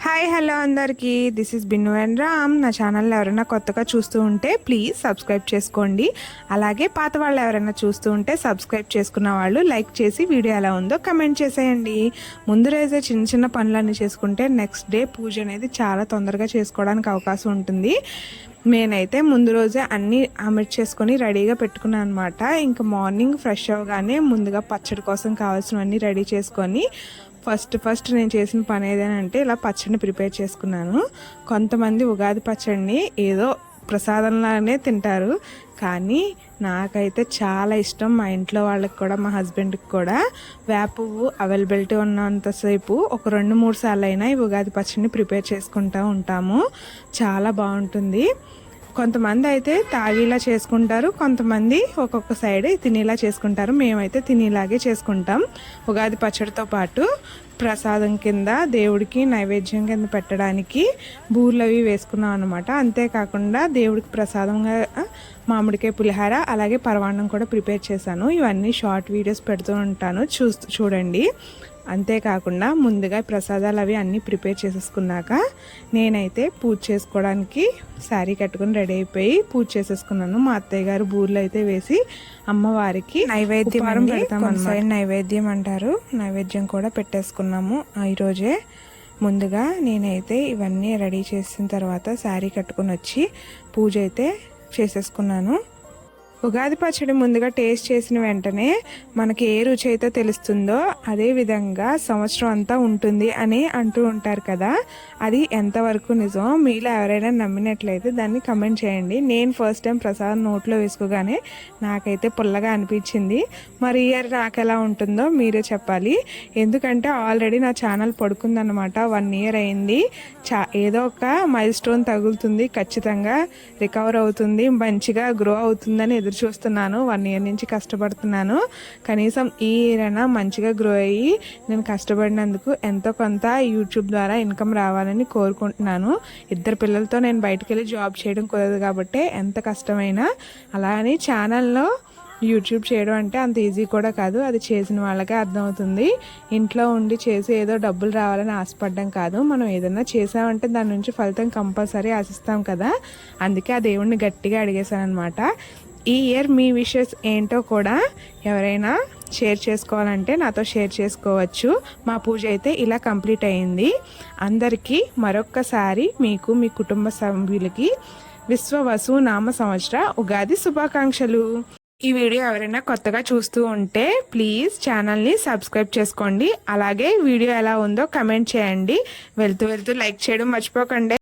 Hi hello అందరికీ, this is Binnu and Ram. నా channel ఎవరైనా కొత్తగా చూస్తూ ఉంటే ప్లీజ్ సబ్స్క్రైబ్ చేసుకోండి. అలాగే పాత వాళ్ళు ఎవరైనా చూస్తూ ఉంటే సబ్స్క్రైబ్ చేసుకున్న వాళ్ళు లైక్ చేసి వీడియో ఎలా ఉందో కమెంట్ చేసేయండి. ముందు రోజే చిన్న చిన్న పనులన్నీ చేసుకుంటే నెక్స్ట్ డే పూజ అనేది చాలా తొందరగా చేసుకోవడానికి అవకాశం ఉంటుంది. నేనైతే ముందు రోజే అన్నీ అమర్చేసుకొని రెడీగా పెట్టుకున్నాను అనమాట. ఇంకా మార్నింగ్ ఫ్రెష్ అవ్వగానే ముందుగా పచ్చడి కోసం కావాల్సినవన్నీ రెడీ చేసుకొని ఫస్ట్ నేను చేసిన పని ఏదైనా ఇలా పచ్చడిని ప్రిపేర్ చేసుకున్నాను. కొంతమంది ఉగాది పచ్చడిని ఏదో ప్రసాదంలానే తింటారు, కానీ నాకైతే చాలా ఇష్టం. మా ఇంట్లో వాళ్ళకి కూడా, మా హస్బెండ్కి కూడా వేప పువ్వు అవైలబిలిటీ ఉన్నంతసేపు ఒక 2-3 సార్లు అయినా ఈ ఉగాది పచ్చడిని ప్రిపేర్ చేసుకుంటూ ఉంటాము. చాలా బాగుంటుంది. కొంతమంది అయితే తాగిలా చేసుకుంటారు, కొంతమంది ఒక్కొక్క సైడ్ తినేలా చేసుకుంటారు. మేమైతే తినేలాగే చేసుకుంటాం. ఉగాది పచ్చడితో పాటు ప్రసాదం కింద దేవుడికి నైవేద్యం కింద పెట్టడానికి బూర్లు అవి వేసుకున్నాం అనమాట. అంతేకాకుండా దేవుడికి ప్రసాదంగా మామిడికాయ పులిహార అలాగే పరమాన్నం కూడా ప్రిపేర్ చేశాను. ఇవన్నీ షార్ట్ వీడియోస్ పెడుతూ ఉంటాను, చూడండి. అంతేకాకుండా ముందుగా ప్రసాదాలు అవి అన్నీ ప్రిపేర్ చేసేసుకున్నాక నేనైతే పూజ చేసుకోవడానికి శారీ కట్టుకుని రెడీ అయిపోయి పూజ చేసేసుకున్నాను. మా అత్తయ్య గారు బూర్లు అయితే వేసి అమ్మవారికి నైవేద్యం పెడతాం. నైవేద్యం అంటారు, నైవేద్యం కూడా పెట్టేసుకున్నాము ఈరోజే. ముందుగా నేనైతే ఇవన్నీ రెడీ చేసిన తర్వాత శారీ కట్టుకుని వచ్చి పూజ అయితే చేసేసుకున్నాను. ఉగాది పచ్చడి ముందుగా టేస్ట్ చేసిన వెంటనే మనకి ఏ రుచి అయితే తెలుస్తుందో అదే విధంగా సంవత్సరం అంతా ఉంటుంది అని అంటూ ఉంటారు కదా. అది ఎంతవరకు నిజం, మీలో ఎవరైనా నమ్మినట్లయితే దాన్ని కమెంట్ చేయండి. నేను ఫస్ట్ టైం ప్రసాదం నోట్లో వేసుకోగానే నాకైతే పుల్లగా అనిపించింది. మరి ఇయర్ నాకు ఎలా ఉంటుందో మీరే చెప్పాలి. ఎందుకంటే ఆల్రెడీ నా ఛానల్ పడుకుందనమాట. 1 ఇయర్ అయింది. ఏదో ఒక మైల్ స్టోన్ తగులుతుంది, ఖచ్చితంగా రికవర్ అవుతుంది, మంచిగా గ్రో అవుతుందని ఎదురు చూస్తున్నాను. 1 ఇయర్ నుంచి కష్టపడుతున్నాను. కనీసం ఈ ఇయర్ అయినా మంచిగా గ్రో అయ్యి నేను కష్టపడినందుకు ఎంతో కొంత యూట్యూబ్ ద్వారా ఇన్కమ్ రావాలని కోరుకుంటున్నాను. 2 పిల్లలతో నేను బయటకు వెళ్ళి జాబ్ చేయడం కుదరదు కాబట్టి ఎంత కష్టమైనా, అలా అని ఛానల్లో యూట్యూబ్ చేయడం అంటే అంత ఈజీ కూడా కాదు. అది చేసిన వాళ్ళకే అర్థమవుతుంది. ఇంట్లో ఉండి చేసి ఏదో డబ్బులు రావాలని ఆశపడడం కాదు. మనం ఏదైనా చేసామంటే దాని నుంచి ఫలితం కంపల్సరీ ఆశిస్తాం కదా. అందుకే ఆ దేవుణ్ణి గట్టిగా అడిగేశాను అనమాట. ఈ ఇయర్ మీ విషెస్ ఏంటో కూడా ఎవరైనా షేర్ చేసుకోవాలంటే నాతో షేర్ చేసుకోవచ్చు. మా పూజ అయితే ఇలా కంప్లీట్ అయింది. అందరికీ మరొక్కసారి మీకు, మీ కుటుంబ సభ్యులకి విశ్వవసు నామ సంవత్సర ఉగాది శుభాకాంక్షలు. ఈ వీడియో ఎవరైనా కొత్తగా చూస్తూ ఉంటే ప్లీజ్ ఛానల్ని సబ్స్క్రైబ్ చేసుకోండి. అలాగే వీడియో ఎలా ఉందో కమెంట్ చేయండి. వెళ్తూ లైక్ చేయడం మర్చిపోకండి.